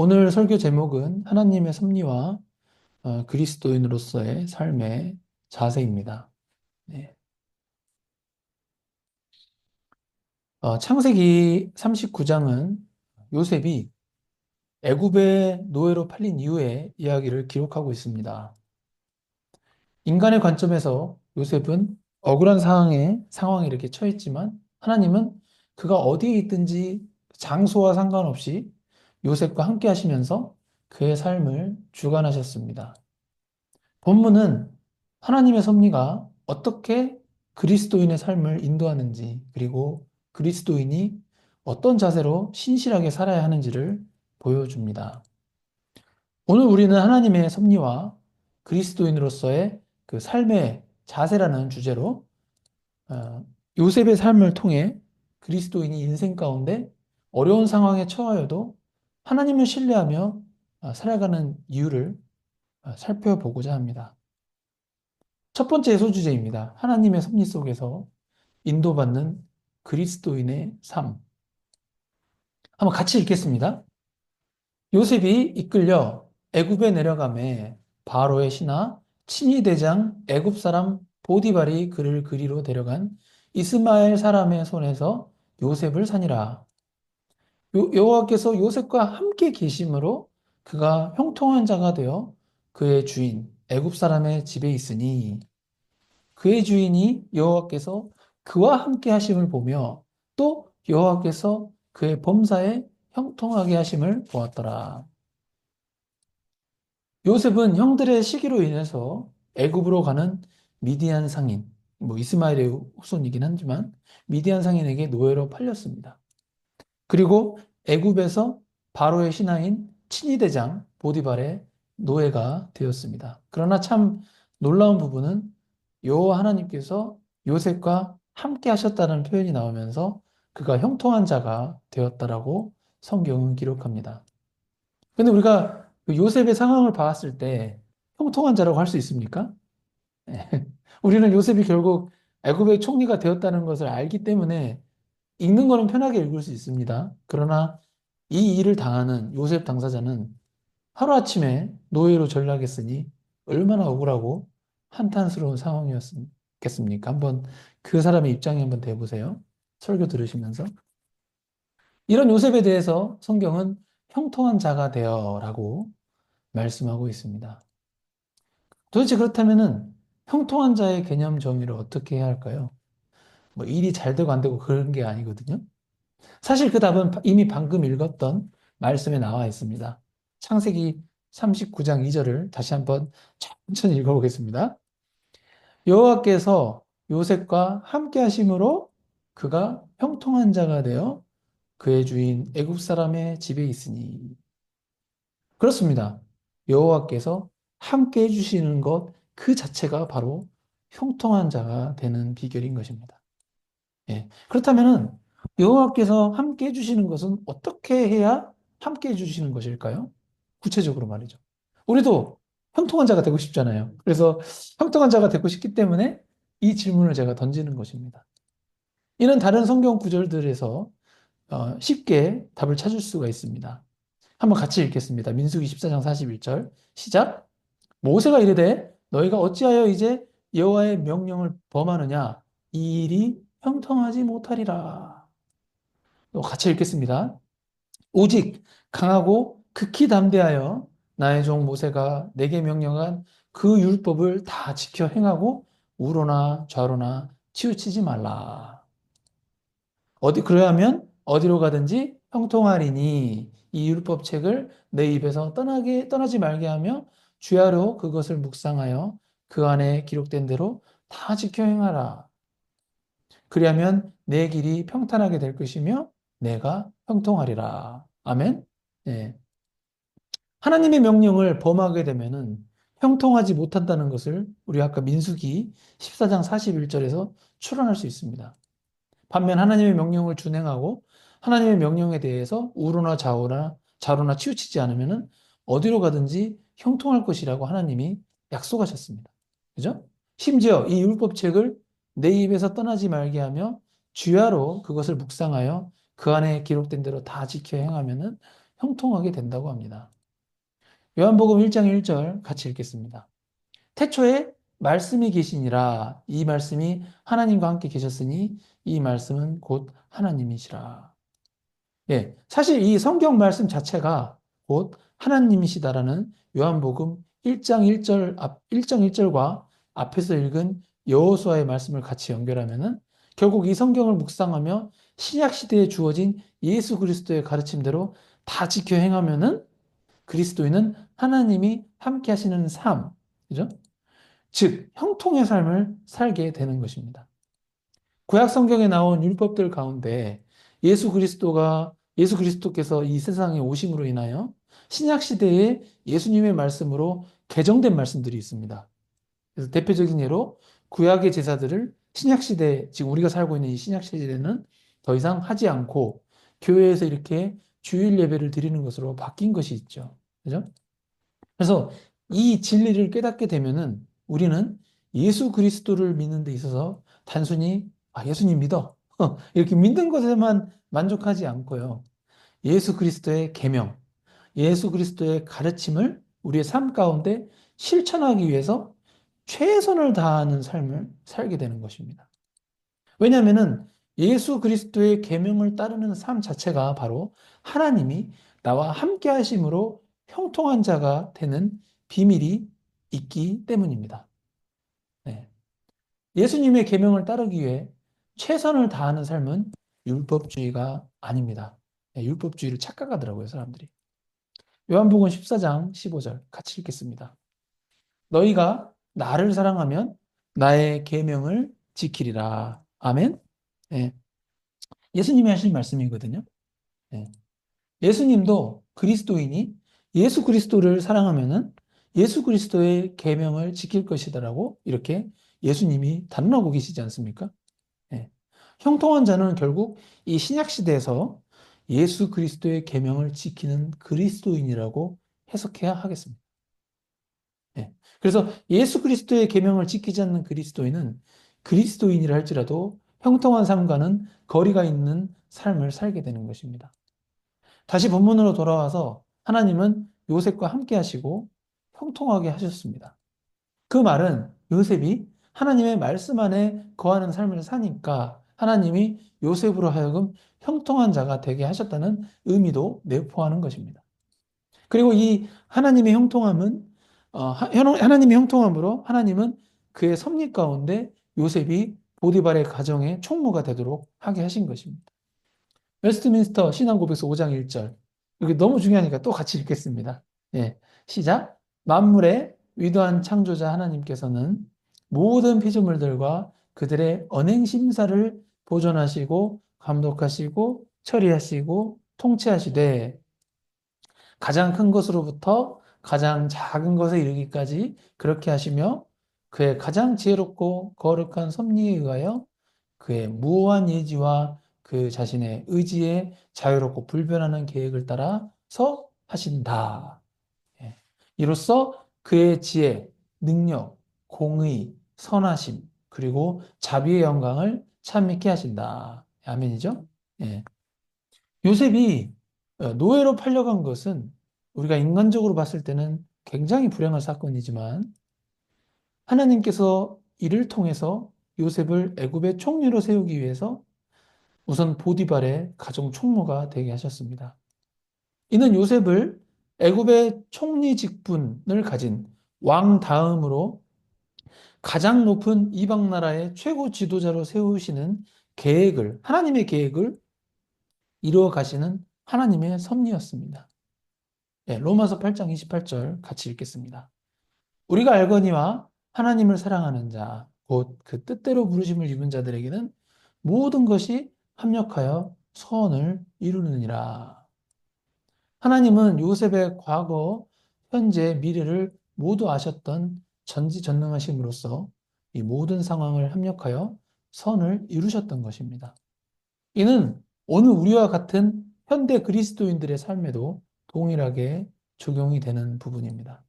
오늘 설교 제목은 하나님의 섭리와 그리스도인으로서의 삶의 자세입니다. 네. 창세기 39장은 요셉이 애굽의 노예로 팔린 이후의 이야기를 기록하고 있습니다. 인간의 관점에서 요셉은 억울한 상황에 이렇게 처했지만 하나님은 그가 어디에 있든지 장소와 상관없이 요셉과 함께 하시면서 그의 삶을 주관하셨습니다. 본문은 하나님의 섭리가 어떻게 그리스도인의 삶을 인도하는지, 그리고 그리스도인이 어떤 자세로 신실하게 살아야 하는지를 보여줍니다. 오늘 우리는 하나님의 섭리와 그리스도인으로서의 그 삶의 자세라는 주제로 요셉의 삶을 통해 그리스도인이 인생 가운데 어려운 상황에 처하여도 하나님을 신뢰하며 살아가는 이유를 살펴보고자 합니다. 첫 번째 소주제입니다. 하나님의 섭리 속에서 인도받는 그리스도인의 삶. 한번 같이 읽겠습니다. 요셉이 이끌려 애굽에 내려가매 바로의 신하 친위 대장 애굽 사람 보디발이 그를 그리로 데려간 이스마엘 사람의 손에서 요셉을 산이라. 여호와께서 요셉과 함께 계심으로 그가 형통한 자가 되어 그의 주인 애굽 사람의 집에 있으니 그의 주인이 여호와께서 그와 함께 하심을 보며 또 여호와께서 그의 범사에 형통하게 하심을 보았더라. 요셉은 형들의 시기로 인해서 애굽으로 가는 미디안 상인, 이스마엘의 후손이긴 하지만 미디안 상인에게 노예로 팔렸습니다. 그리고 애굽에서 바로의 신하인 친위대장 보디발의 노예가 되었습니다. 그러나 참 놀라운 부분은 여호와 하나님께서 요셉과 함께 하셨다는 표현이 나오면서 그가 형통한 자가 되었다라고 성경은 기록합니다. 근데 우리가 그 요셉의 상황을 봤을 때 형통한 자라고 할 수 있습니까? 우리는 요셉이 결국 애굽의 총리가 되었다는 것을 알기 때문에 읽는 거는 편하게 읽을 수 있습니다. 그러나 이 일을 당하는 요셉 당사자는 하루아침에 노예로 전락했으니 얼마나 억울하고 한탄스러운 상황이었겠습니까? 한번 그 사람의 입장에 한번 대보세요. 설교 들으시면서. 이런 요셉에 대해서 성경은 형통한 자가 되어라고 말씀하고 있습니다. 도대체 그렇다면은 형통한 자의 개념 정의를 어떻게 해야 할까요? 일이 잘 되고 안 되고 그런 게 아니거든요. 사실 그 답은 이미 방금 읽었던 말씀에 나와 있습니다. 창세기 39장 2절을 다시 한번 천천히 읽어보겠습니다. 여호와께서 요셉과 함께 하심으로 그가 형통한 자가 되어 그의 주인 애굽 사람의 집에 있으니. 그렇습니다. 여호와께서 함께 해주시는 것 그 자체가 바로 형통한 자가 되는 비결인 것입니다. 예. 그렇다면은 여호와께서 함께 해주시는 것은 어떻게 해야 함께 해주시는 것일까요? 구체적으로 말이죠. 우리도 형통한 자가 되고 싶잖아요. 그래서 형통한 자가 되고 싶기 때문에 이 질문을 제가 던지는 것입니다. 이는 다른 성경 구절들에서 쉽게 답을 찾을 수가 있습니다. 한번 같이 읽겠습니다. 민수기 14장 41절 시작. 모세가 이르되 너희가 어찌하여 이제 여호와의 명령을 범하느냐 이 일이 형통하지 못하리라. 또 같이 읽겠습니다. 오직 강하고 극히 담대하여 나의 종 모세가 내게 명령한 그 율법을 다 지켜 행하고 우로나 좌로나 치우치지 말라. 그래야면 어디로 가든지 형통하리니 이 율법책을 내 입에서 떠나지 말게 하며 주야로 그것을 묵상하여 그 안에 기록된 대로 다 지켜 행하라. 그리하면 내 길이 평탄하게 될 것이며 내가 형통하리라. 아멘. 예. 하나님의 명령을 범하게 되면은 형통하지 못한다는 것을 우리 아까 민수기 14장 41절에서 추론할 수 있습니다. 반면 하나님의 명령을 준행하고 하나님의 명령에 대해서 우로나 좌로나 치우치지 않으면은 어디로 가든지 형통할 것이라고 하나님이 약속하셨습니다. 그죠? 심지어 이 율법책을 내 입에서 떠나지 말게 하며 주야로 그것을 묵상하여 그 안에 기록된 대로 다 지켜 행하면은 형통하게 된다고 합니다. 요한복음 1장 1절 같이 읽겠습니다. 태초에 말씀이 계시니라. 이 말씀이 하나님과 함께 계셨으니 이 말씀은 곧 하나님이시라. 예, 사실 이 성경 말씀 자체가 곧 하나님이시다라는 요한복음 1장 1절 1장 1절과 앞에서 읽은 여호수아의 말씀을 같이 연결하면은 결국 이 성경을 묵상하며 신약 시대에 주어진 예수 그리스도의 가르침대로 다 지켜 행하면은 그리스도인은 하나님이 함께 하시는 삶, 그죠? 즉 형통의 삶을 살게 되는 것입니다. 구약 성경에 나온 율법들 가운데 예수 그리스도께서 이 세상에 오심으로 인하여 신약 시대에 예수님의 말씀으로 개정된 말씀들이 있습니다. 그래서 대표적인 예로 구약의 제사들을 신약 시대, 지금 우리가 살고 있는 이 신약 시대에는 더 이상 하지 않고 교회에서 이렇게 주일 예배를 드리는 것으로 바뀐 것이 있죠. 그죠? 그래서 이 진리를 깨닫게 되면은 우리는 예수 그리스도를 믿는 데 있어서 단순히 예수님 믿어. 이렇게 믿는 것에만 만족하지 않고요. 예수 그리스도의 계명, 예수 그리스도의 가르침을 우리의 삶 가운데 실천하기 위해서 최선을 다하는 삶을 살게 되는 것입니다. 왜냐하면은 예수 그리스도의 계명을 따르는 삶 자체가 바로 하나님이 나와 함께 하심으로 형통한 자가 되는 비밀이 있기 때문입니다. 네. 예수님의 계명을 따르기 위해 최선을 다하는 삶은 율법주의가 아닙니다. 네, 율법주의를 착각하더라고요, 사람들이. 요한복음 14장 15절 같이 읽겠습니다. 너희가 나를 사랑하면 나의 계명을 지키리라. 아멘. 네. 예수님이 하신 말씀이거든요. 네. 예수님도 그리스도인이 예수 그리스도를 사랑하면은 예수 그리스도의 계명을 지킬 것이다라고 이렇게 예수님이 단언하고 계시지 않습니까? 네. 형통한 자는 결국 이 신약 시대에서 예수 그리스도의 계명을 지키는 그리스도인이라고 해석해야 하겠습니다. 네. 그래서 예수 그리스도의 계명을 지키지 않는 그리스도인은 그리스도인이라 할지라도 형통한 삶과는 거리가 있는 삶을 살게 되는 것입니다. 다시 본문으로 돌아와서 하나님은 요셉과 함께 하시고 형통하게 하셨습니다. 그 말은 요셉이 하나님의 말씀 안에 거하는 삶을 사니까 하나님이 요셉으로 하여금 형통한 자가 되게 하셨다는 의미도 내포하는 것입니다. 그리고 이 하나님의 형통함은 하나님의 형통함으로 하나님은 그의 섭리 가운데 요셉이 보디발의 가정의 총무가 되도록 하게 하신 것입니다. 웨스트민스터 신앙고백서 5장 1절. 이게 너무 중요하니까 또 같이 읽겠습니다. 예, 시작. 만물의 위대한 창조자 하나님께서는 모든 피조물들과 그들의 언행 심사를 보존하시고 감독하시고 처리하시고 통치하시되 가장 큰 것으로부터 가장 작은 것에 이르기까지 그렇게 하시며 그의 가장 지혜롭고 거룩한 섭리에 의하여 그의 무오한 예지와 그 자신의 의지에 자유롭고 불변하는 계획을 따라서 하신다. 예. 이로써 그의 지혜, 능력, 공의, 선하심, 그리고 자비의 영광을 찬미케 하신다. 아멘이죠? 예. 요셉이 노예로 팔려간 것은 우리가 인간적으로 봤을 때는 굉장히 불행한 사건이지만 하나님께서 이를 통해서 요셉을 애굽의 총리로 세우기 위해서 우선 보디발의 가정 총무가 되게 하셨습니다. 이는 요셉을 애굽의 총리 직분을 가진 왕 다음으로 가장 높은 이방 나라의 최고 지도자로 세우시는 하나님의 계획을 이루어 가시는 하나님의 섭리였습니다. 네, 로마서 8장 28절 같이 읽겠습니다. 우리가 알거니와 하나님을 사랑하는 자, 곧 그 뜻대로 부르심을 입은 자들에게는 모든 것이 합력하여 선을 이루느니라. 하나님은 요셉의 과거, 현재, 미래를 모두 아셨던 전지전능하심으로써 이 모든 상황을 합력하여 선을 이루셨던 것입니다. 이는 오늘 우리와 같은 현대 그리스도인들의 삶에도 동일하게 적용이 되는 부분입니다.